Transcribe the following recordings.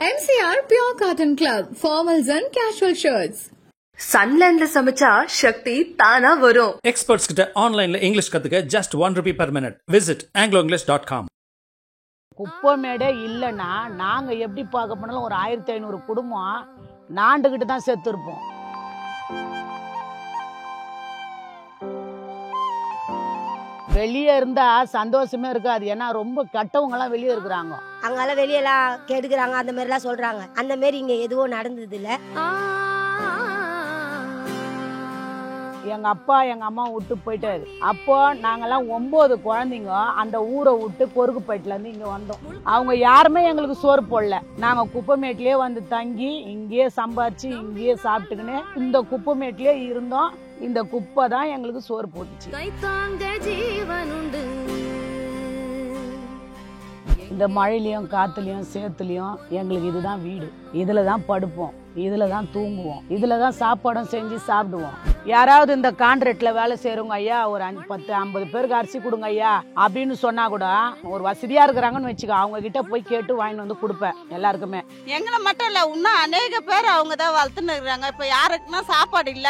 MCR Pure Cotton Club, formals and casual shirts. சன்லேண்ட்ல சமைச்சா சக்தி தானா வரும். எக்ஸ்பர்ட்ஸ் கிட்ட ஆன்லைன்ல இங்கிலீஷ் கத்துக்க just ₹1 per minute. Visit angloenglish.com. குப்பமேடே இல்லைன்னா நாங்கள் எப்படி பார்க்க போனாலும் ஒரு 1500 குடும்பம் நாண்டுக்கிட்டு தான் செத்து இருப்போம். வெளியே இருந்தா சந்தோஷமே இருக்காது. ஏன்னா ரொம்ப கெட்டவங்கலாம் வெளியே இருக்கிறாங்க. அங்கெல்லாம் வெளியெல்லாம் கெடுக்கிறாங்க, அந்த மாதிரிலாம் சொல்றாங்க. அந்த மாதிரி இங்க எதுவும் நடந்தது இல்லை. எங்க அப்பா எங்க அம்மா விட்டு போயிட்டாரு. அப்போ நாங்கெல்லாம் 9 குழந்தைங்க அந்த ஊரை விட்டு கொருக்குப்பேட்டில இருந்து இங்க வந்தோம். அவங்க யாருமே எங்களுக்கு சோறு போடல. நாங்க குப்பமேட்லயே வந்து தங்கி இங்கேயே சம்பாதிச்சு இங்கேயே சாப்பிட்டுக்கின்னு இந்த குப்பமேட்லயே இருந்தோம். இந்த குப்பை தான் எங்களுக்கு சோறு போட்டுச்சு. இந்த மழையிலையும் காத்துலையும் சேத்துலையும் எங்களுக்கு இதுதான் வீடு. இதுல தான் படுப்போம், இதுல தான் தூங்குவோம், இதுல தான் சாப்பாடும் செஞ்சு சாப்பிடுவோம். யாராவது இந்த கான்ட்ராக்ட்ல வேலை செய்யறவங்க ஐயா ஒரு 10-50 பேருக்கு அரிசி கொடுங்க ஐயா அப்படின்னு சொன்னா கூட ஒரு வசதியா இருக்கிறாங்கன்னு வச்சுக்கோ, அவங்க கிட்ட போய் கேட்டு வாங்கிட்டு வந்து கொடுப்பேன் எல்லாருக்குமே. எங்களை மட்டும் இல்ல, இன்னும் அநேக பேர் அவங்க தான் வளர்த்துன்னு இருக்கிறாங்க. இப்ப யாருக்குன்னா சாப்பாடு இல்ல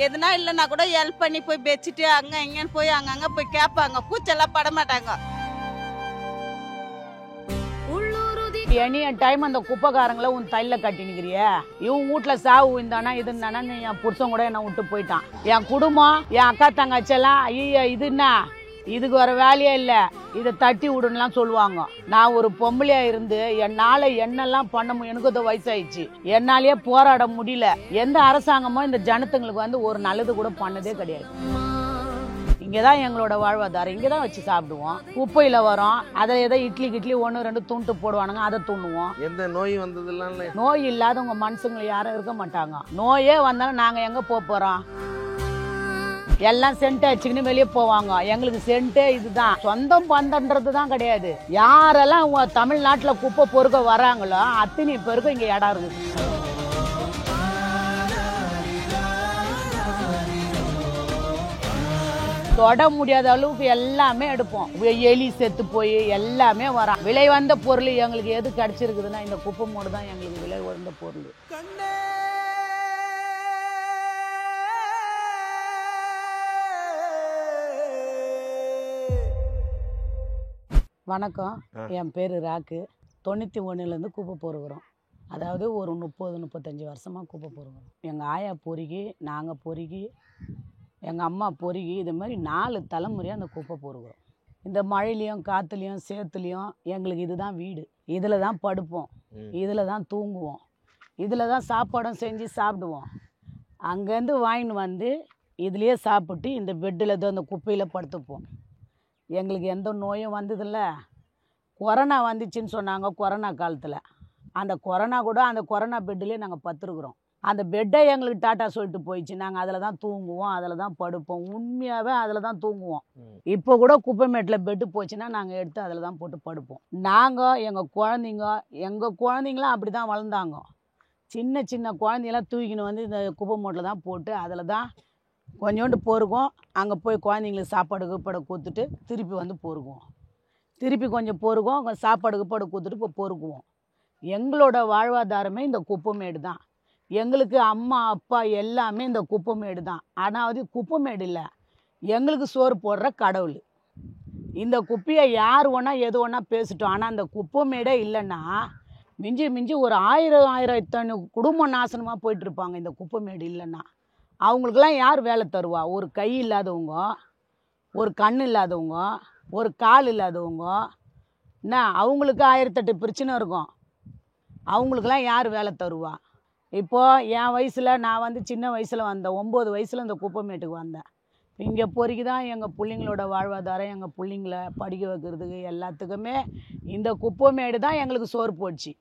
எதுனா இல்லைன்னா கூட ஹெல்ப் பண்ணி போய் பெச்சிட்டு அங்க இங்கன்னு போய் அங்கங்க போய் கேட்பாங்க. பூச்செல்லாம் பட மாட்டாங்க. எனி டைம் அந்த குப்பைக்காரங்களை உன் தையில கட்டி நிக்கிறிய, இவன் வீட்டுல சாவு இருந்தானா இது இருந்தானா என் புருஷன் கூட என்ன விட்டு போயிட்டான். என் குடும்பம் என் அக்கா தங்கச்செல்லாம் ஐயா இது என்ன இதுக்கு வர வேலையே இல்லை, இதை தட்டி விடுன்னுலாம் சொல்லுவாங்க. நான் ஒரு பொம்பளையா இருந்து என்னால என்னெல்லாம் பண்ண முடியும், எனக்கு அது வயசாயிடுச்சு, என்னாலேயே போராட முடியல. எந்த அரசாங்கமும் இந்த ஜனத்துங்களுக்கு வந்து ஒரு நல்லது கூட பண்ணதே கிடையாது. இங்கதான் எங்களோட வாழ்வாதாரம், இங்கதான் வச்சு சாப்பிடுவோம். குப்பையில வரோம், அதை ஏதோ இட்லி 1-2 துண்டு போடுவானுங்க, அதை துண்ணுவோம். எந்த நோய் வந்ததுலாம் நோய் இல்லாதவங்க மனுஷங்களை யாரும் இருக்க மாட்டாங்க. நோயே வந்தாலும் நாங்க எங்க போறோம், எல்லாம் சென்ட் வச்சுக்கின்னு வெளியே போவாங்க. எங்களுக்கு சென்ட்டே இதுதான். சொந்தம் பந்தன்றதுதான் கிடையாது. யாரெல்லாம் தமிழ்நாட்டுல குப்பை பொறுக்க வராங்களோ அத்தனை பேருக்கும் இங்க இடம் இருக்குது. தொட முடியாத அளவுக்கு எல்லாமே எடுப்போம். எலி செத்து போய் எல்லாமே வரும். விலை வந்த பொருள் எங்களுக்கு எது கிடைச்சிருக்குதுன்னா இந்த குப்பை மூடு தான் எங்களுக்கு விலை உயர்ந்த பொருள். வணக்கம், என் பேரு ராக்கு. 91லேருந்து குப்பை பொறுக்கிறோம். அதாவது ஒரு 30-35 வருஷமா குப்பை பொறுக்கிறோம். எங்கள் ஆயா பொறுக்கி, நாங்கள் பொறுக்கி, எங்கள் அம்மா பொறுக்கி, இது மாதிரி 4 தலைமுறையாக அந்த குப்பை பொறுக்கிறோம். இந்த மழையிலையும் காற்றுலையும் சேத்துலையும் எங்களுக்கு இதுதான் வீடு. இதில் தான் படுப்போம், இதில் தான் தூங்குவோம், இதில் தான் சாப்பாடும் செஞ்சு சாப்பிடுவோம். அங்கேருந்து வாங்கின்னு வந்து இதுலேயே சாப்பிட்டு இந்த பெட்டில் தான் அந்த குப்பையில் படுத்துப்போம். எங்களுக்கு எந்த நோயும் வந்ததில்ல. கொரோனா வந்துச்சுன்னு சொன்னாங்க கொரோனா காலத்தில். அந்த கொரோனா கூட அந்த கொரோனா பெட்டிலே நாங்கள் படுத்துருக்குறோம். அந்த பெட்டை எங்களுக்கு டாட்டா சொல்லிட்டு போயிடுச்சு. நாங்கள் அதில் தான் தூங்குவோம், அதில் தான் படுப்போம். உண்மையாகவே அதில் தான் தூங்குவோம். இப்போ கூட குப்பைமேட்டில் பெட்டு போச்சுன்னா நாங்கள் எடுத்து அதில் தான் போட்டு படுப்போம். நாங்கள் எங்கள் குழந்தைங்களாம் அப்படி தான் வளர்ந்தாங்க. சின்ன சின்ன குழந்தைங்களாம் தூக்கின்னு வந்து இந்த குப்பை மூட்டில் தான் போட்டு அதில் தான் கொஞ்சோண்டு பொறுக்கும். அங்கே போய் குழந்தைங்களுக்கு சாப்பாடு கொடுத்துட்டு திருப்பி வந்து பொறுக்குவோம். திருப்பி கொஞ்சம் பொறுக்கும், சாப்பாடு கொடுத்துட்டு இப்போ பொறுக்குவோம். எங்களோட வாழ்வாதாரமே இந்த குப்பைமேடு தான். எங்களுக்கு அம்மா அப்பா எல்லாமே இந்த குப்பைமேடு தான். ஆனால் குப்பைமேடு இல்லை, எங்களுக்கு சோறு போடுற கடவுள். இந்த குப்பையை யார் ஒன்றா எது ஒன்றா பேசிட்டோம். ஆனால் அந்த குப்பைமேடே இல்லைன்னா மிஞ்சி ஒரு 1000-1500 குடும்பம் நாசனமாக போயிட்டுருப்பாங்க. இந்த குப்பைமேடு இல்லைன்னா அவங்களுக்கெல்லாம் யார் வேலை தருவா? ஒரு கை இல்லாதவங்க, ஒரு கண் இல்லாதவங்க, ஒரு கால் இல்லாதவங்க, என்ன அவங்களுக்கு 1008 பிரச்சனை இருக்கும். அவங்களுக்கெல்லாம் யார் வேலை தருவா? இப்போது என் வயசில் நான் வந்து சின்ன வயசில் வந்தேன். 9 வயசில் இந்த குப்பைமேட்டுக்கு வந்தேன். இங்கே பொறுக்கி தான் எங்கள் பிள்ளைங்களோட வாழ்வாதாரம், எங்கள் பிள்ளைங்கள படிக்க வைக்கிறதுக்கு எல்லாத்துக்குமே இந்த குப்பைமேடு தான் எங்களுக்கு சோறு போச்சு.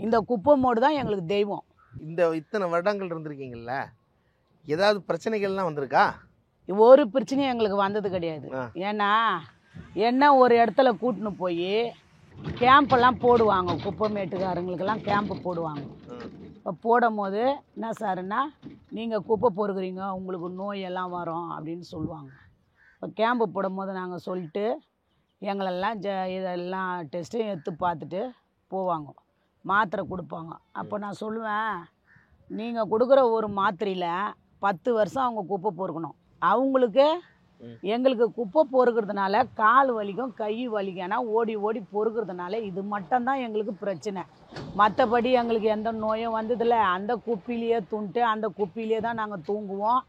இந்த குப்பைமேடு தான் எங்களுக்கு தெய்வம். இத்தனை வருடங்கள் இருந்திருக்கீங்கல்ல, ஏதாவது பிரச்சனைகள்லாம் வந்திருக்கா? ஒரு பிரச்சனையும் எங்களுக்கு வந்தது கிடையாது. ஏன்னா என்ன ஒரு இடத்துல கூட்டின்னு போய் கேம்பெல்லாம் போடுவாங்க. குப்பைமேட்டுக்காரங்களுக்கெல்லாம் கேம்ப்பு போடுவாங்க. இப்போ போடும் போது என்ன சாருன்னா, நீங்கள் குப்பை பொறுக்குறீங்க, உங்களுக்கு நோயெல்லாம் வரும் அப்படின்னு சொல்லுவாங்க. இப்போ கேம்பு போடும் போது நாங்கள் சொல்லிட்டு எங்களெல்லாம் இதெல்லாம் டெஸ்ட்டையும் எடுத்து பார்த்துட்டு போவாங்க. மாத்திரை கொடுப்பாங்க. அப்போ நான் சொல்லுவேன், நீங்கள் கொடுக்குற ஒரு மாத்திரையில் 10 வருஷம் அவங்க குப்பை பொறுக்கணும். அவங்களுக்கு எங்களுக்கு குப்பை பொறுக்கிறதுனால கால் வலிக்கும் கை வலிக்கும். ஏன்னா ஓடி ஓடி பொறுக்கிறதுனால இது மட்டும்தான் எங்களுக்கு பிரச்சனை. மற்றபடி எங்களுக்கு எந்த நோயும் வந்ததில்ல. அந்த குப்பிலேயே துண்டுட்டு அந்த குப்பிலேயே தான் நாங்கள் தூங்குவோம்.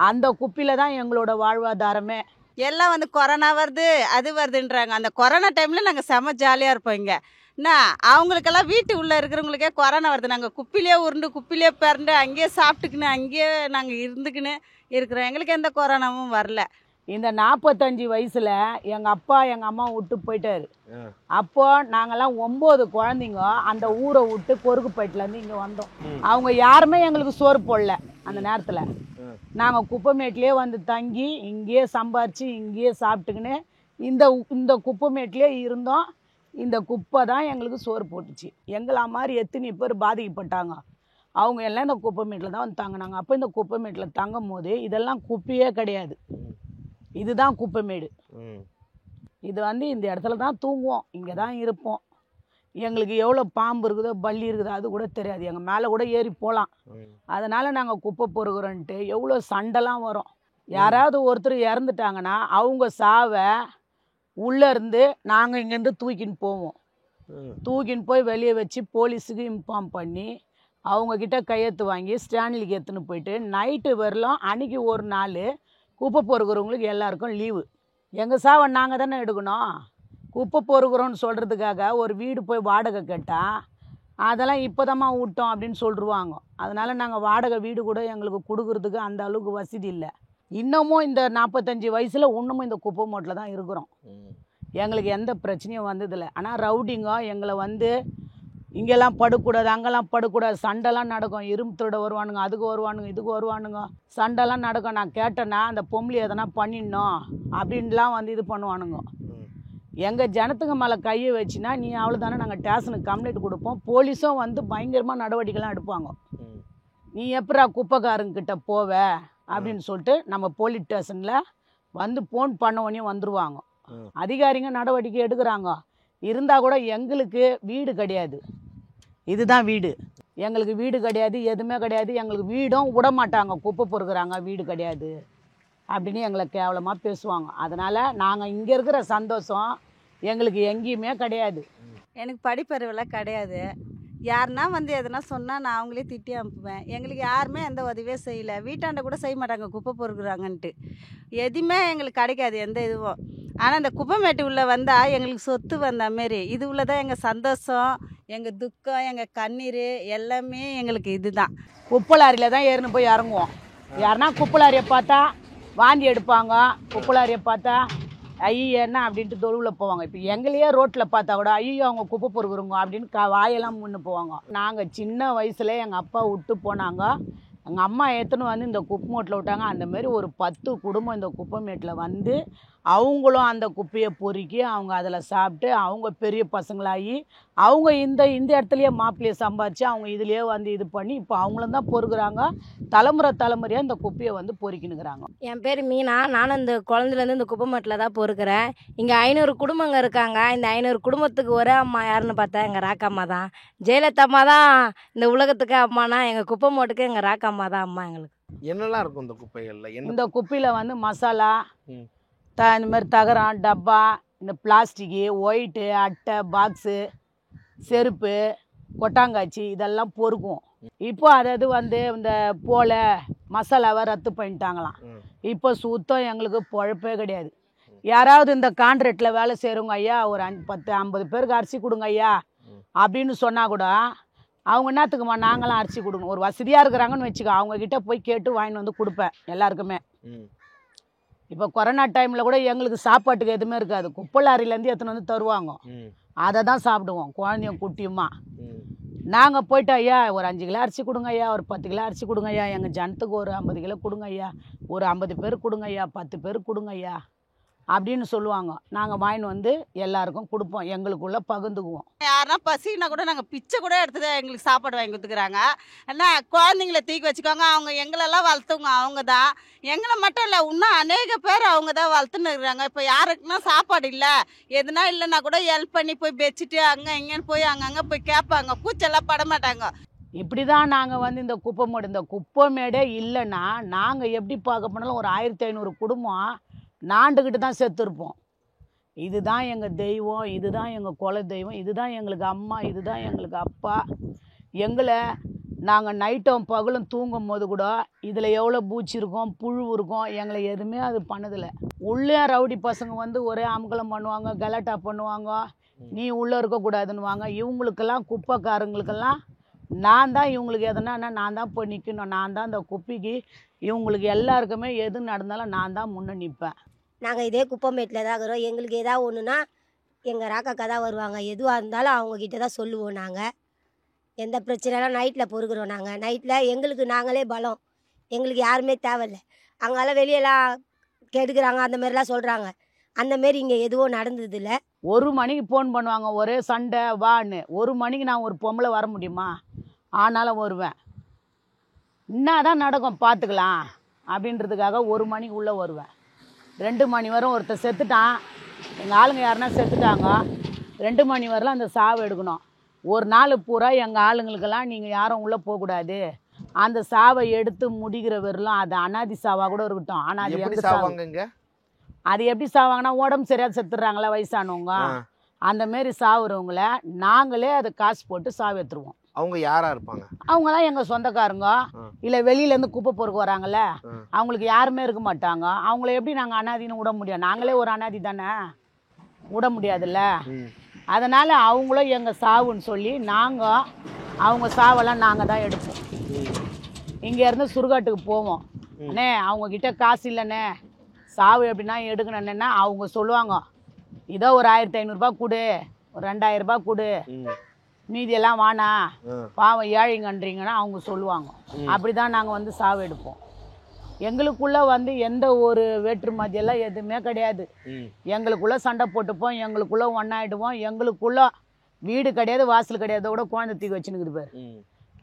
அந்த குப்பியில் தான் எங்களோட வாழ்வாதாரமே. எல்லாம் வந்து கொரோனா வருது அது வருதுன்றாங்க. அந்த கொரோனா டைமில் நாங்கள் செம ஜாலியாக இருப்போம். இங்கே என்ன அவங்களுக்கெல்லாம் வீட்டு உள்ளே இருக்கிறவங்களுக்கே கொரோனா வருது. நாங்கள் குப்பிலே உருண்டு குப்பிலே பிறண்டு அங்கேயே சாப்பிட்டுக்கின்னு அங்கேயே நாங்கள் இருந்துக்கின்னு இருக்கிறோம். எங்களுக்கு எந்த கொரோனாவும் வரல. இந்த 45 வயசில் எங்கள் அப்பா எங்கள் அம்மா விட்டு போயிட்டாரு. அப்போ நாங்கள்லாம் 9 குழந்தைங்க அந்த ஊரை விட்டு கொருக்குப்பேட்டிலேருந்து இங்கே வந்தோம். அவங்க யாருமே எங்களுக்கு சோறு போடல. அந்த நேரத்தில் நாங்கள் குப்பைமேட்லேயே வந்து தங்கி இங்கேயே சம்பாரித்து இங்கேயே சாப்பிட்டுக்கின்னு இந்த குப்பைமேட்லேயே இருந்தோம். இந்த குப்பை தான் எங்களுக்கு சோறு போட்டுச்சு. எங்களை மாதிரி எத்தனை பேர் பாதிக்கப்பட்டாங்க. அவங்க எல்லாம் இந்த குப்பைமேட்டில் தான் வந்து தங்கினாங்க. அப்போ இந்த குப்பைமேட்டில் தங்கும் போது இதெல்லாம் குப்பையே கிடையாது. இதுதான் குப்பைமேடு. இது வந்து இந்த இடத்துல தான் தூங்குவோம், இங்கே தான் இருப்போம். எங்களுக்கு எவ்வளோ பாம்பு இருக்குதோ பல்லி இருக்குதோ அது கூட தெரியாது. எங்கள் மேலே கூட ஏறி போகலாம். அதனால் நாங்கள் குப்பை பொறுக்கிறோன்ட்டு எவ்வளோ சண்டைலாம் வரும். யாராவது ஒருத்தர் இறந்துட்டாங்கன்னா அவங்க சாவை உள்ளேருந்து நாங்கள் இங்கேருந்து தூக்கின்னு போவோம். தூக்கின்னு போய் வெளியே வச்சு போலீஸுக்கு இன்ஃபார்ம் பண்ணி அவங்கக்கிட்ட கையெழுத்து வாங்கி ஸ்டாண்டிலுக்கு எடுத்துன்னு போயிட்டு நைட்டு வரலாம். அன்றைக்கி ஒரு நாள் குப்பை பொறுக்கிறவங்களுக்கு எல்லாருக்கும் லீவு. எங்கள் சாவை நாங்கள் தானே எடுக்கணும். குப்பை பொறுக்கிறோன்னு சொல்கிறதுக்காக ஒரு வீடு போய் வாடகை கேட்டால் அதெல்லாம் இப்போதாம்மா விட்டோம் அப்படின்னு சொல்லிடுவாங்க. அதனால் நாங்கள் வாடகை வீடு கூட எங்களுக்கு கொடுக்குறதுக்கு அந்த அளவுக்கு வசதி இல்லை. இன்னமும் இந்த 45 வயசில் இன்னமும் இந்த குப்பை மூட்டில் தான் இருக்கிறோம். எங்களுக்கு எந்த பிரச்சனையும் வந்ததில்லை. ஆனால் ரவுடிங்க எங்களை வந்து இங்கெல்லாம் படக்கூடாது அங்கெல்லாம் படக்கூடாது சண்டைலாம் நடக்கும். இரும்பு திருட வருவானுங்க, அதுக்கு வருவானுங்க, இதுக்கு வருவானுங்க, சண்டைலாம் நடக்கும். நான் கேட்டேன்னா அந்த பொம்பளை எதனா பண்ணிடணும் அப்படின்லாம் வந்து இது பண்ணுவானுங்க. எங்கள் ஜனத்துக்கு மேலே கையை வச்சுன்னா நீ அவ்வளோதானே நாங்கள் ஸ்டேஷனுக்கு கம்ப்ளைண்ட் கொடுப்போம். போலீஸும் வந்து பயங்கரமாக நடவடிக்கைலாம் எடுப்பாங்க. நீ எப்படா குப்பைக்காரங்கிட்ட போவ அப்படின்னு சொல்லிட்டு நம்ம போலீஸ் ஸ்டேஷனில் வந்து ஃபோன் பண்ணவனே வந்துடுவாங்க. அதிகாரிங்க நடவடிக்கை எடுக்கிறாங்க. இருந்தால் கூட எங்களுக்கு வீடு கிடையாது. இதுதான் வீடு. எங்களுக்கு வீடு கிடையாது, எதுவுமே கிடையாது. எங்களுக்கு வீடும் விட மாட்டாங்க. குப்பை பொறுக்கிறாங்க வீடு கிடையாது அப்படின்னு எங்களை கேவலமாக பேசுவாங்க. அதனால் நாங்கள் இங்கே இருக்கிற சந்தோஷம் எங்களுக்கு எங்கேயுமே கிடையாது. எனக்கு படிப்பறிவெல்லாம் கிடையாது. யாருன்னா வந்து எதுனா சொன்னால் நான் அவங்களே திட்டி அனுப்புவேன். எங்களுக்கு யாருமே எந்த உதவியே செய்யலை. வீட்டாண்ட கூட செய்ய மாட்டாங்க குப்பை பொறுக்குறாங்கன்ட்டு. எதுவுமே எங்களுக்கு கிடைக்காது எந்த இதுவும். ஆனால் இந்த குப்பைமேட்டு உள்ளே வந்தால் எங்களுக்கு சொத்து வந்த மாரி. இது உள்ள தான் எங்கள் சந்தோஷம், எங்கள் துக்கம், எங்கள் கண்ணீர் எல்லாமே எங்களுக்கு இது தான். குப்பை லாரியில் தான் ஏறின்னு போய் இறங்குவோம். யாருன்னா குப்பை லாரியை பார்த்தா வாந்தி எடுப்பாங்க. குப்பை லாரியை பார்த்தா ஐயோ என்ன அப்படின்ட்டு தொழுவில் போவாங்க. இப்போ எங்களையே ரோட்டில் பார்த்தா கூட ஐயோ அவங்க குப்பை பொறுக்குறோங்க அப்படின்னு வாயெல்லாம் முன்னு போவாங்க. நாங்கள் சின்ன வயசில் எங்கள் அப்பா விட்டு போனாங்க. எங்கள் அம்மா ஏற்றுன்னு வந்து இந்த குப்பை மூட்டில் விட்டாங்க. அந்தமாரி ஒரு 10 குடும்பம் இந்த குப்பை மேட்டில் வந்து அவங்களும் அந்த குப்பையை பொறுக்கி அவங்க அதில் சாப்பிட்டு அவங்க பெரிய பசங்களாகி அவங்க இந்த இடத்துலையே மாப்பிள்ளையை சம்பாதிச்சு அவங்க இதுலேயே வந்து இது பண்ணி இப்போ அவங்களும் தான் பொறுக்குறாங்க. தலைமுறையாக இந்த குப்பையை வந்து பொறுக்கினுக்கிறாங்க. என் பேர் மீனா. நானும் இந்த குழந்தைலேருந்து இந்த குப்பை மட்டில் தான் பொறுக்கிறேன். இங்கே 500 குடும்பங்க இருக்காங்க. இந்த 500 குடும்பத்துக்கு ஒரே அம்மா யாருன்னு பார்த்தா எங்கள் ராக்கம்மா தான். ஜெயலலிதா அம்மா தான் இந்த உலகத்துக்கு அம்மானா. எங்கள் குப்பை மூட்டுக்கு எங்கள் ராக்கம்மா தான் அம்மா எங்களுக்கு. என்னெல்லாம் இருக்கும் இந்த குப்பைகளில்? இந்த குப்பையில் வந்து மசாலா, இந்த மாதிரி தகரம், டப்பா, இந்த பிளாஸ்டிக்கு, ஒயிட்டு, அட்டை, பாக்ஸு, செருப்பு, கொட்டாங்காய்ச்சி இதெல்லாம் பொறுக்கும். இப்போ அதாவது வந்து இந்த போல மசாலாவை ரத்து பண்ணிட்டாங்களாம். இப்போ சுத்தம் எங்களுக்கு பொழப்பே கிடையாது. யாராவது இந்த கான்ட்ராக்டில் வேலை செய்கிறவங்க ஐயா ஒரு 10-50 பேருக்கு அரிசி கொடுங்க ஐயா அப்படின்னு சொன்னால் கூட அவங்க என்னத்துக்குமா நாங்களாம் அரிசி கொடுக்கணும். ஒரு வசதியாக இருக்கிறாங்கன்னு வச்சுக்கோ, அவங்கக்கிட்ட போய் கேட்டு வாங்கிட்டு வந்து கொடுப்பேன் எல்லாருக்குமே. இப்போ கொரோனா டைமில் கூட எங்களுக்கு சாப்பாட்டுக்கு எதுவுமே இருக்காது. குப்பை லாரியிலேருந்து எடுத்துன்னு வந்து தருவாங்க. அதை தான் சாப்பிடுவோம் குழந்தையும் குட்டியுமா. நாங்கள் போய்ட்டு ஐயா ஒரு 5 கிலோ அரிசி கொடுங்க ஐயா, ஒரு 10 கிலோ அரிசி கொடுங்க ஐயா, எங்கள் ஜனத்துக்கு ஒரு 50 கிலோ கொடுங்க ஐயா, ஒரு 50 பேர் கொடுங்க ஐயா, 10 பேர் கொடுங்க ஐயா அப்படின்னு சொல்லுவாங்க. நாங்கள் வாங்கின்னு வந்து எல்லாருக்கும் கொடுப்போம், எங்களுக்குள்ளே பகிர்ந்துக்குவோம். யாருன்னா பசினா கூட நாங்கள் பிச்சை கூட எடுத்து எங்களுக்கு சாப்பாடு வாங்கி கொடுத்துக்குறாங்க. என்ன குழந்தைங்கள தூக்கி வச்சுக்கோங்க, அவங்க எங்களெல்லாம் வளர்த்தவங்க அவங்க தான். எங்களை மட்டும் இல்லை, இன்னும் அநேக பேர் அவங்க தான் வளர்த்துன்னு இருக்கிறாங்க. இப்போ யாருக்குன்னா சாப்பாடு இல்லை, எதுனா இல்லைன்னா கூட ஹெல்ப் பண்ணி போய் பெச்சிட்டு அங்கே இங்கேன்னு போய் அங்கங்கே போய் கேட்பாங்க, கூச்செல்லாம் பட மாட்டாங்க. இப்படி தான் நாங்கள் வந்து இந்த குப்பை மேடே இல்லைன்னா நாங்கள் எப்படி பார்க்க போனாலும் ஒரு 1500 குடும்பம் நாண்டுக்கிட்டு தான் செத்துருப்போம். இதுதான் எங்கள் தெய்வம், இதுதான் எங்கள் குல தெய்வம், இதுதான் எங்களுக்கு அம்மா, இதுதான் எங்களுக்கு அப்பா. எங்களை நாங்கள் நைட்டும் பகலும் தூங்கும் போது கூட இதில் எவ்வளோ பூச்சி இருக்கும், புழு இருக்கும், எங்களை எதுவுமே அது பண்ணதில்லை. உள்ளே ரவுடி பசங்க வந்து ஒரே அமக்கலம் பண்ணுவாங்க, கலாட்டா பண்ணுவாங்க, நீ உள்ளே இருக்கக்கூடாதுன்னுவாங்க. இவங்களுக்கெல்லாம் குப்பைக்காரங்களுக்கெல்லாம் நான் தான் இவங்களுக்கு எதுனா நான் தான் போய் நிற்கணும். நான் தான் இந்த குப்பைக்கு இவங்களுக்கு எல்லாருக்குமே எது நடந்தாலும் நான் தான் முன்னே நிற்பேன். நாங்கள் இதே குப்பைமேட்டில் தான் இருக்கிறோம். எங்களுக்கு எதாவது ஒன்றுனா எங்கள் ராக்காக்கா தான் வருவாங்க. எதுவாக இருந்தாலும் அவங்கக்கிட்ட தான் சொல்லுவோம். நாங்கள் எந்த பிரச்சனைலாம் நைட்டில் பொறுக்கிறோம். நாங்கள் நைட்டில் எங்களுக்கு நாங்களே பலம், எங்களுக்கு யாருமே தேவையில்லை. அங்கெல்லாம் வெளியெல்லாம் கெடுக்கிறாங்க அந்த மாதிரிலாம் சொல்கிறாங்க. அந்தமாரி இங்கே எதுவும் நடந்ததில்லை. 1 மணிக்கு ஃபோன் பண்ணுவாங்க, ஒரே சண்டை வான்னு. 1 மணிக்கு நான் ஒரு பொம்பளை வர முடியுமா? ஆனாலும் வருவேன். என்ன தான் நடக்கும் பார்த்துக்கலாம் அப்படின்றதுக்காக 1 மணிக்கு உள்ளே வருவேன். 2 மணி வரும் ஒருத்தர் செத்துட்டான், எங்கள் ஆளுங்க யாருன்னா செத்துட்டாங்க, 2 மணி வரலாம் அந்த சாவு எடுக்கணும். ஒரு நாள் பூரா எங்கள் ஆளுங்களுக்கெல்லாம் நீங்கள் யாரும் உள்ளே போகக்கூடாது, அந்த சாவை எடுத்து முடிக்கிற வரலாம். அது அனாதி சாவாக கூட இருக்கட்டும். ஆனால் அது எப்படி சாவாங்க? அது எப்படி சாவாங்கன்னா உடம்பு சரியாக செத்துடுறாங்களா வயசானவங்க, அந்தமாரி சாவுறவங்கள நாங்களே அதை காசு போட்டு சாவு எடுத்துருவோம். அவங்க யாரா இருப்பாங்க? அவங்களாம் எங்கள் சொந்தக்காரங்க, இல்லை வெளியிலேருந்து குப்பை பொறுக்க வராங்கல்ல, அவங்களுக்கு யாருமே இருக்க மாட்டாங்க. அவங்கள எப்படி நாங்கள் அனாதின்னு விட முடியும்? நாங்களே ஒரு அனாதி தானே, விட முடியாதுல்ல. அதனால் அவங்களும் எங்கள் சாவுன்னு சொல்லி நாங்கள் அவங்க சாவெல்லாம் நாங்கள் தான் எடுப்போம். இங்கேருந்து சுடுகாட்டுக்கு போவோம். அண்ணே அவங்கக்கிட்ட காசு இல்லைண்ணே, சாவு எப்படின்னா எடுக்கணுன்னா அவங்க சொல்லுவாங்க, இதோ ஒரு 1500 கொடு, ஒரு 2000 கொடு, மீதியெல்லாம் வானா பாவம் ஏழைங்கன்றீங்கன்னா அவங்க சொல்லுவாங்க. அப்படி தான் நாங்கள் வந்து சாவு எடுப்போம். எங்களுக்குள்ளே வந்து எந்த ஒரு வேற்றுமதியெல்லாம் எதுவுமே கிடையாது. எங்களுக்குள்ளே சண்டை போட்டுப்போம், எங்களுக்குள்ளே ஒன்றாயிடுவோம். எங்களுக்குள்ளே வீடு கிடையாது, வாசல் கிடையாது, கூட குழந்தை தூக்கி வச்சுன்னுக்குது பேர்.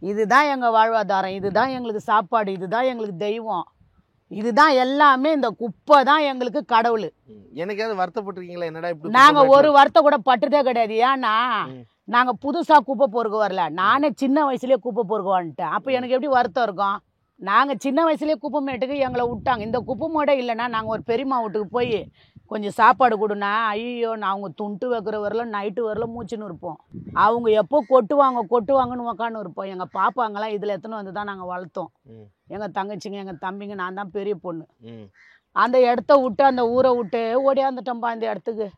இதுதான் எங்கள் வாழ்வாதாரம், இதுதான் எங்களுக்கு சாப்பாடு, இதுதான் எங்களுக்கு தெய்வம், இதுதான் எல்லாமே. இந்த குப்பை தான் எங்களுக்கு கடவுள். எனக்காவது வருத்தப்பட்டிருக்கீங்களா? என்னடா இப்படி? நாங்கள் ஒரு வருத்தம் கூட பட்டுறதே கிடையாது. ஏன்னா நாங்கள் புதுசாக குப்பை பொறுக்க வரல, நானே சின்ன வயசுலேயே குப்பை பொறுக்க வந்துட்டேன். அப்போ எனக்கு எப்படி வருத்தம் இருக்கும்? நாங்கள் சின்ன வயசுலேயே குப்பை மேட்டுக்கு எங்களை விட்டாங்க. இந்த குப்பை மேடே இல்லைன்னா நாங்கள் ஒரு பெரியம்மா வீட்டுக்கு போய் கொஞ்சம் சாப்பாடு கொடுனா, ஐயோ நான் அவங்க துண்டு வைக்கிற வரலாம் நைட்டு வரல மூச்சுன்னு இருப்போம். அவங்க எப்போ கொட்டுவாங்கன்னு உக்கான்னு இருப்போம். எங்கள் பாப்பாங்கெல்லாம் இதில் எத்தனை வந்து தான் நாங்கள் வளர்த்தோம். எங்கள் தங்கச்சிங்க, எங்கள் தம்பிங்க, நான் தான் பெரிய பொண்ணு. அந்த இடத்த விட்டு, அந்த ஊரை விட்டு ஓடியாந்துட்டோம்பா இந்த இடத்துக்கு.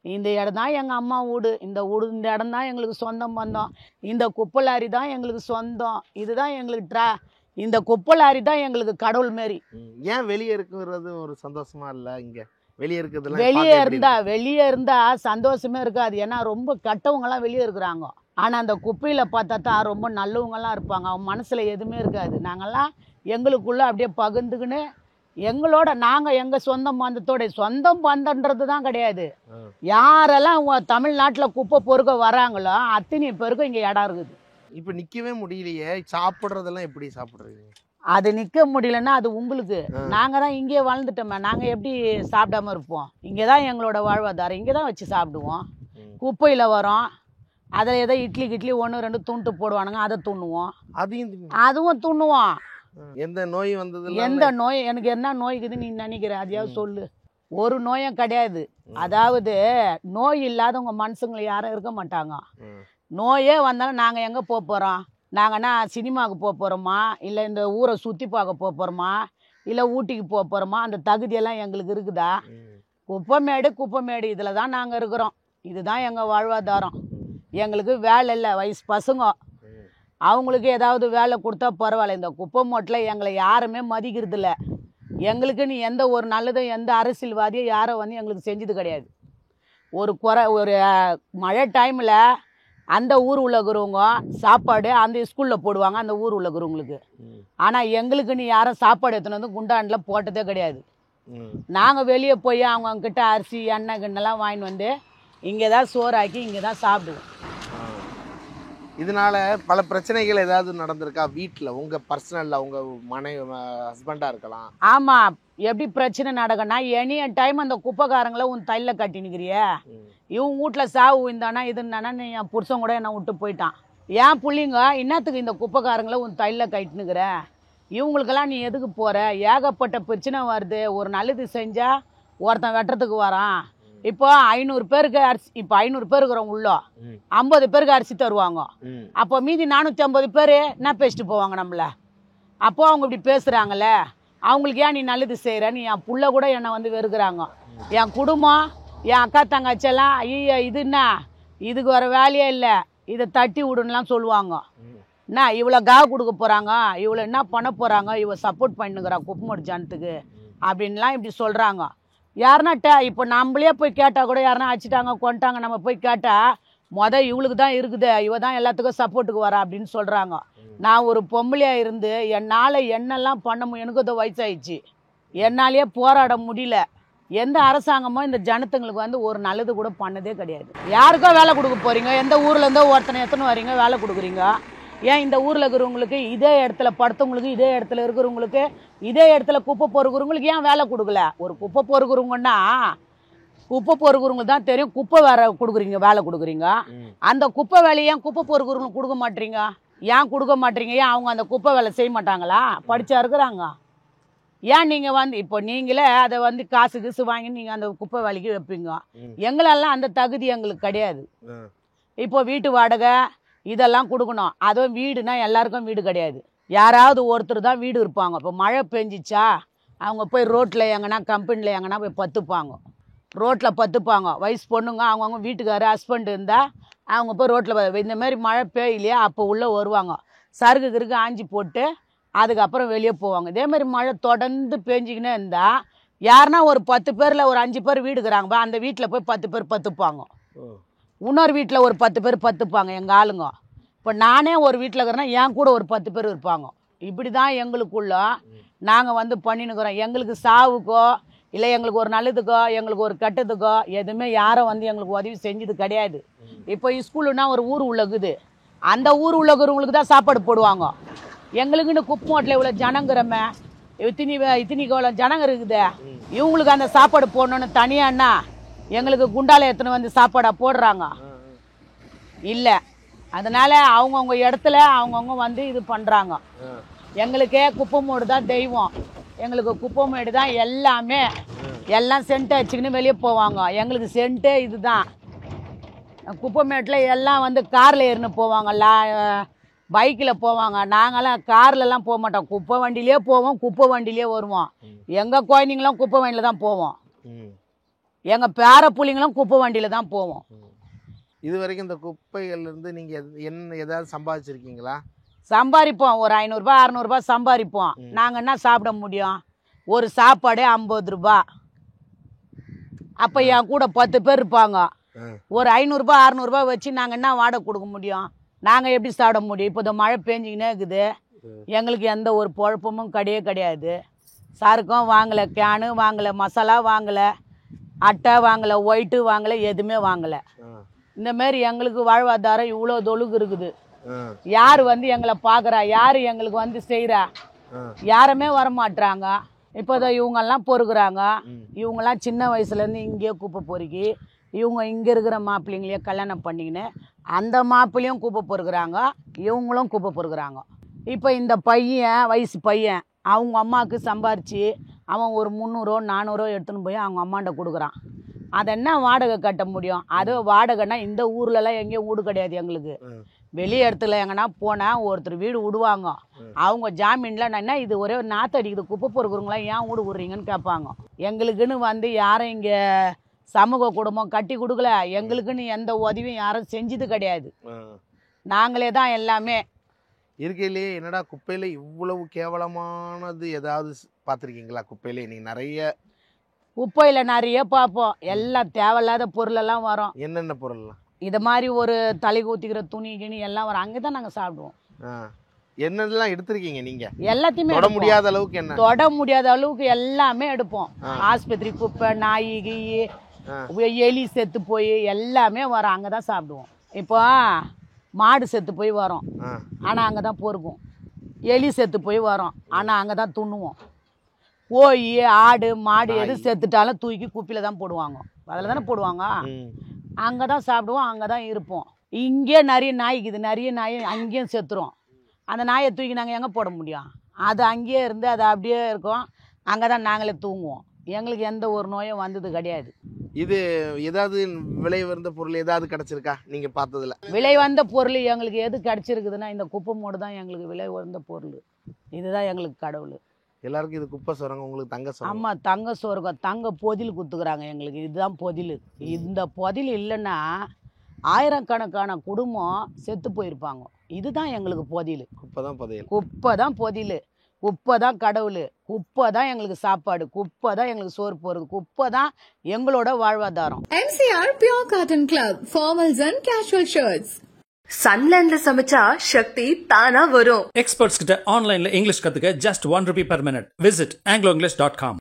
இந்த இடம் தான் எங்கள் அம்மா வீடு, இந்த இடம் தான் எங்களுக்கு சொந்தம் பந்தம், இந்த குப்பை லாரி தான் எங்களுக்கு சொந்தம், இதுதான் எங்களுக்கு இந்த குப்பை லாரி தான் எங்களுக்கு கடவுள் மாரி. ஏன் வெளியே இருக்கிறது ஒரு சந்தோஷமா இல்லை? இங்கே வெளியே இருக்கிறது, வெளியே இருந்தா சந்தோஷமே இருக்காது. ஏன்னா ரொம்ப கெட்டவங்கெல்லாம் வெளியே இருக்கிறாங்க. ஆனால் அந்த குப்பையில் பார்த்தா தான் ரொம்ப நல்லவங்கெல்லாம் இருப்பாங்க. அவங்க மனசில் எதுவுமே இருக்காது. நாங்கள்லாம் எங்களுக்குள்ளே அப்படியே பகிர்ந்துக்கின்னு எங்களோட நாங்கள் எங்கள் சொந்தம் பந்தன்றது தான் கிடையாது. யாரெல்லாம் தமிழ்நாட்டில் குப்பை பொறுக்க வராங்களோ அத்தனை பேருக்கும் இங்கே இடம் இருக்குது. இப்போ நிற்கவே முடியலையே, சாப்பிட்றதெல்லாம் எப்படி சாப்பிட்றீங்க? அது நிற்க முடியலன்னா அது உங்களுக்கு. நாங்கள் தான் இங்கேயே வாழ்ந்துட்டோமே, நாங்கள் எப்படி சாப்பிடாம இருப்போம்? இங்கே தான் எங்களோட வாழ்வாதாரம், இங்கே தான் வச்சு சாப்பிடுவோம். குப்பையில் வரோம், அதில் ஏதோ இட்லி 1 2 துண்டு போடுவானுங்க, அதை துண்ணுவோம். அதுவும் துண்ணுவோம். எந்த நோய் வந்தது? எந்த நோய்? எனக்கு என்ன நோய்க்குதுன்னு நீ நினைக்கிற? அதையாவது சொல்லு. ஒரு நோயும் கிடையாது. அதாவது நோய் இல்லாதவங்க மனுஷங்களை யாரும் இருக்க மாட்டாங்க. நோயே வந்தாலும் நாங்கள் எங்கே போக போகிறோம்? நாங்கன்னா சினிமாவுக்கு போக போகிறோமா, இல்லை இந்த ஊரை சுற்றி பார்க்க போக போகிறோமா, இல்லை ஊட்டிக்கு போக போகிறோமா? அந்த தகுதியெல்லாம் எங்களுக்கு இருக்குதா? குப்பைமேடு இதில் தான் நாங்கள் இருக்கிறோம். இதுதான் எங்கள் வாழ்வாதாரம். எங்களுக்கு வேலை இல்லை, வயசு பசங்க, அவங்களுக்கு ஏதாவது வேலை கொடுத்தா பரவாயில்ல. இந்த குப்பை மூட்டில் எங்களை யாருமே மதிக்கிறதில்ல. எங்களுக்குன்னு எந்த ஒரு நல்லதும் எந்த அரசியல்வாதியும் யாரும் வந்து எங்களுக்கு செஞ்சது கிடையாது. ஒரு மழை டைமில் அந்த ஊர் உள்ளவங்க சாப்பாடு அந்த ஸ்கூலில் போடுவாங்க, அந்த ஊர் உள்ளவங்களுக்கு. ஆனால் எங்களுக்குன்னு யாரும் சாப்பாடு எடுத்துன்னு வந்து குண்டாண்டில் போட்டதே கிடையாது. நாங்கள் வெளியே போய் அவங்கக்கிட்ட அரிசி எண்ணெய் கிண்ணெல்லாம் வாங்கிட்டு வந்து இங்கே தான் சோறாக்கி இங்கே தான் சாப்பிடுவோம். இதனால பல பிரச்சனைகள் ஏதாவது நடந்திருக்கா வீட்டில்? உங்கள் பர்சனலில் உங்கள் ஹஸ்பண்டாக இருக்கலாம். ஆமாம், எப்படி பிரச்சனை நடக்கும்னா எனி டைம் அந்த குப்பைக்காரங்களை உன் தையில் கட்டினுக்கிறிய, இவன் வீட்டில் சாவு இருந்தானா இதுனானா நீ என் புருஷன் கூட என்னை விட்டு போயிட்டான். ஏன் பிள்ளைங்க இன்னத்துக்கு இந்த குப்பைக்காரங்களை உன் தையில் கட்டினுக்கிற, இவங்களுக்கெல்லாம் நீ எதுக்கு போகிற? ஏகப்பட்ட பிரச்சனை வருது. ஒரு நல்லது செஞ்சால் ஒருத்தன் வெட்டுறதுக்கு வரான். இப்போ 500 பேருக்கு அரிசி, இப்போ 500 பேர் இருக்கிறவங்க உள்ள 50 பேருக்கு அரிசி தருவாங்க. அப்போ மீதி 450 பேர் என்ன பேசிட்டு போவாங்க நம்மள? அப்போ அவங்க இப்படி பேசுகிறாங்களே, அவங்களுக்கு ஏன் நீ நல்லது செய்கிற? நீ என் புள்ள கூட என்னை வந்து வெறுக்கிறாங்க. என் குடும்பம், என் அக்கா தங்கச்செல்லாம் ஐயா இது என்ன, இதுக்கு வர வேலையே இல்லை, இதை தட்டி விடுன்னுலாம் சொல்லுவாங்க. என்ன இவ்வளோ காவு கொடுக்க போகிறாங்க, இவ்வளோ என்ன பண்ண போகிறாங்க, இவ சப்போர்ட் பண்ணிக்கிறா குப்பமோடு ஜனத்துக்கு அப்படின்லாம் இப்படி சொல்கிறாங்க. யாருனாட்ட இப்போ நம்மளே போய் கேட்டால் கூட யாருன்னா அடிச்சிட்டாங்க கொண்டாங்க, நம்ம போய் கேட்டால் இவளுக்கு தான் இருக்குது, இவ தான் எல்லாத்துக்கும் சப்போர்ட்டுக்கு வரா அப்படின்னு சொல்கிறாங்க. நான் ஒரு பொம்பளையாக இருந்து என்னால் என்னெல்லாம் பண்ண எனக்கு அது வயசாயிடுச்சு, என்னாலேயே போராட முடியல. எந்த அரசாங்கமோ இந்த ஜனத்துங்களுக்கு வந்து ஒரு நல்லது கூட பண்ணதே கிடையாது. யாருக்கோ வேலை கொடுக்க போகிறீங்க, எந்த ஊர்லேருந்தோ ஒருத்தனை எத்தனை வரீங்க வேலை கொடுக்குறீங்க. ஏன் இந்த ஊரில் இருக்கிறவங்களுக்கு, இதே இடத்துல படுத்தவங்களுக்கு, இதே இடத்துல இருக்கிறவங்களுக்கு, இதே இடத்துல குப்பை பொறுக்கிறவங்களுக்கு ஏன் வேலை கொடுக்கல? ஒரு குப்பை பொறுக்கிறவங்கன்னா குப்பை பொறுக்கிறவங்களுக்கு தான் தெரியும் குப்பை வேற கொடுக்குறீங்க, வேலை கொடுக்குறீங்க. அந்த குப்பை வேலையை ஏன் குப்பை பொறுக்கிறவங்களுக்கு கொடுக்க மாட்டீங்க? ஏன் கொடுக்க மாட்டீங்க? ஏன் அவங்க அந்த குப்பை வேலை செய்ய மாட்டாங்களா? படிச்சா இருக்கிறாங்க. ஏன் நீங்கள் வந்து இப்போ நீங்களே அதை வந்து காசு வாங்கி நீங்கள் அந்த குப்பை வேலைக்கு வைப்பீங்க. எங்களெல்லாம் அந்த தகுதி எங்களுக்கு கிடையாது. இப்போ வீட்டு வாடகை இதெல்லாம் கொடுக்கணும். அதுவும் வீடுனா எல்லாருக்கும் வீடு கிடையாது, யாராவது ஒருத்தர் தான் வீடு இருப்பாங்க. இப்போ மழை பெஞ்சிச்சா அவங்க போய் ரோட்டில் எங்கன்னா கம்பெனியில் எங்கன்னா போய் பத்துப்பாங்க, ரோட்டில் பத்துப்பாங்க. வயசு பொண்ணுங்க அவங்கவுங்க வீட்டுக்காரு ஹஸ்பண்ட் இருந்தால் அவங்க போய் ரோட்டில் இந்தமாரி மழை பெய்யலையா அப்போ உள்ளே வருவாங்க, சருகு கிருக்கு ஆஞ்சி போட்டு அதுக்கப்புறம் வெளியே போவாங்க. இதேமாதிரி மழை தொடர்ந்து பெஞ்சிக்கினே இருந்தால் யாருன்னா ஒரு 10 பேரில் ஒரு 5 பேர் வீடுக்குறாங்க, அந்த வீட்டில் போய் 10 பேர் பத்துப்பாங்க. இன்னொரு வீட்டில் ஒரு 10 பேர் பத்துப்பாங்க எங்கள் ஆளுங்க. இப்போ நானே ஒரு வீட்டில் இருக்கிறேன்னா என் கூட ஒரு 10 பேர் இருப்பாங்க. இப்படி தான் எங்களுக்குள்ள நாங்கள் வந்து பண்ணினுக்கிறோம். எங்களுக்கு சாவுக்கோ இல்லை எங்களுக்கு ஒரு நல்லதுக்கோ எங்களுக்கு ஒரு கெட்டதுக்கோ எதுவுமே யாரும் வந்து எங்களுக்கு உதவி செஞ்சது கிடையாது. இப்போ ஸ்கூலுன்னா ஒரு ஊர் உள்ளக்குது, அந்த ஊர் உள்ளவங்களுக்கு தான் சாப்பாடு போடுவாங்க. எங்களுக்குன்னு குப்பமோட்டில் இவ்வளோ ஜனங்கிறமே, இத்தனை ஜனங்க இருக்குது, இவங்களுக்கு அந்த சாப்பாடு போடணுன்னு தனியான்னா எங்களுக்கு குண்டால எத்தனை வந்து சாப்பாடா போடுறாங்க இல்லை. அதனால அவங்கவுங்க இடத்துல அவங்கவுங்க வந்து இது பண்ணுறாங்க. எங்களுக்கே குப்பமோடு தான் தெய்வம், எங்களுக்கு குப்பமேடு தான் எல்லாமே. எல்லாம் சென்ட்டு வச்சுக்கின்னு வெளியே போவாங்க, எங்களுக்கு சென்ட்டே இது தான். குப்பமேட்டில் எல்லாம் வந்து காரில் ஏறின்னு போவாங்கல்ல, பைக்கில் போவாங்க. நாங்களாம் கார்லலாம் போக மாட்டோம், குப்பை வண்டியிலே போவோம், குப்பை வண்டியிலே வருவோம். எங்கள் குழந்தைங்களாம் குப்பை வண்டியில் தான் போவோம், எங்கள் பேர பிள்ளைங்களும் குப்பை வண்டியில் தான் போவோம். இது வரைக்கும் இந்த குப்பைகள்லேருந்து நீங்கள் ஏதாவது சம்பாதிச்சிருக்கீங்களா? சம்பாதிப்போம், ஒரு 500 ரூபாய் 600 ரூபாய் சம்பாதிப்போம். நாங்கள் என்ன சாப்பிட முடியும்? ஒரு சாப்பாடே 50 ரூபாய். அப்போ என் கூட 10 பேர் இருப்பாங்க, ஒரு 500 ரூபாய் 600 ரூபாய் வச்சு நாங்கள் என்ன வாடகை கொடுக்க முடியும்? நாங்கள் எப்படி சாப்பிட முடியும்? இப்போ இந்த மழை பெஞ்சிக்கினே இருக்குது, எங்களுக்கு எந்த ஒரு குழப்பமும் கிடையாது. சருக்கும் வாங்கலை, கேனு வாங்கலை, மசாலா வாங்கலை, அட்டை வாங்கலை, ஒயிட்டு வாங்கலை, எதுவுமே வாங்கலை. இந்தமாரி எங்களுக்கு வாழ்வாதாரம் இவ்வளோ தொழுகு இருக்குது. யார் வந்து எங்களை பார்க்குறா, யார் எங்களுக்கு வந்து செய்கிறா? யாருமே வரமாட்டுறாங்க. இப்போ இவங்கெல்லாம் பொறுக்குறாங்க, இவங்கெல்லாம் சின்ன வயசுலேருந்து இங்கேயே குப்பை பொறுக்கி இவங்க இங்கே இருக்கிற மாப்பிள்ளைங்களையே கல்யாணம் பண்ணிக்கின்னு அந்த மாப்பிள்ளையும் குப்பை பொறுக்குறாங்க, இவங்களும் குப்பை பொறுக்குறாங்க. இப்போ இந்த பையன் வயசு பையன் அவங்க அம்மாவுக்கு சம்பாரித்து அவன் ஒரு 300 400 எடுத்துன்னு போய் அவங்க அம்மாண்ட கொடுக்குறான். அதை என்ன வாடகை கட்ட முடியும்? அது வாடகைன்னா இந்த ஊர்லலாம் எங்கேயும் வீடு கிடையாது எங்களுக்கு. வெளி இடத்துல எங்கன்னா போனால் ஒருத்தர் வீடு விடுவாங்க, அவங்க ஜாமீனில் நான் என்ன இது ஒரே நாற்று அடிக்குது குப்பை பொறுக்குறவங்களாம் ஏன் வீடு விட்றீங்கன்னு கேட்பாங்க. எங்களுக்குன்னு வந்து யாரும் இங்கே சமூக குடும்பம் கட்டி கொடுக்கல, எங்களுக்குன்னு எந்த உதவியும் யாரும் செஞ்சது கிடையாது, நாங்களே தான் எல்லாமே. இருக்கையிலேயே என்னடா குப்பையில் இவ்வளவு கேவலமானது ஏதாவது பார்த்துருக்கீங்களா? குப்பையிலே நீங்கள் நிறைய குப்பையில் நிறைய பார்ப்போம், எல்லாம் தேவையில்லாத பொருளெல்லாம் வரும். என்னென்ன பொருள்லாம்? இதை மாதிரி ஒரு தலை ஊற்றிக்கிற துணி கிணி எல்லாம் வரும், அங்கே தான் நாங்கள் சாப்பிடுவோம். என்னெல்லாம் எடுத்திருக்கீங்க நீங்க? எல்லாத்தையுமே தொட முடியாத அளவுக்கு என்ன? தொட முடியாத அளவுக்கு எல்லாமே எடுப்போம். ஆஸ்பத்திரி குப்பை, நாய் கீயி, எலி செத்து போய் எல்லாமே வரும், அங்கதான் சாப்பிடுவோம். இப்போ மாடு செத்து போய் வரோம், ஆனா அங்கதான் பொறுக்கும். எலி செத்து போய் வரோம், ஆனா அங்கதான் துண்ணுவோம். கோழி, ஆடு, மாடு எது செத்துட்டாலும் தூக்கி குப்பில தான் போடுவாங்க, அதில் தானே போடுவாங்க. அங்கே தான் சாப்பிடுவோம், அங்கே தான் இருப்போம். இங்கே நிறைய நாய்க்குது, நிறைய நாய் அங்கேயும் செத்துரும். அந்த நாயை தூக்கி நாங்கள் எங்கே போட முடியும்? அது அங்கேயே இருந்து அது அப்படியே இருக்கும், அங்கே தான் நாங்களே தூங்குவோம். எங்களுக்கு எந்த ஒரு நோயும் வந்தது கிடையாது. இது ஏதாவது விலை வந்த பொருள் ஏதாவது கிடைச்சிருக்கா நீங்கள் பார்த்ததுல? விலை வந்த பொருள் எங்களுக்கு எது கிடைச்சிருக்குதுன்னா இந்த குப்பை மூடு தான் எங்களுக்கு விலை வந்த பொருள். இதுதான் எங்களுக்கு கடவுள். எல்லாருக்கும் இது குப்பை சொரங்க, உங்களுக்கு தங்க சொரங்க. ஆமாம், தங்க சொர்க்கம், தங்க பொதில் குத்துக்கிறாங்க எங்களுக்கு. இதுதான் பொதில். இந்த பொதில் இல்லைன்னா ஆயிரக்கணக்கான குடும்பம் செத்து போயிருப்பாங்க. இதுதான் எங்களுக்கு பொதில். குப்பை தான் புதையல். குப்பை தான் பொதில், குப்பை தான் கடவுள், குப்பை தான் எங்களுக்கு சாப்பாடு, குப்பை தான் எங்களுக்கு சோறு போகிறது, குப்பை தான் எங்களோட வாழ்வாதாரம். MCR Pure Cotton Club, formals and casual shirts. சன்லேண்ட்ல சமைச்சா சக்தி தானா வரும். எக்ஸ்பர்ட்ஸ் கிட்ட ஆன்லைன்ல இங்கிலீஷ் கத்துக்க just 1 rupee per minute. Visit angloenglish.com.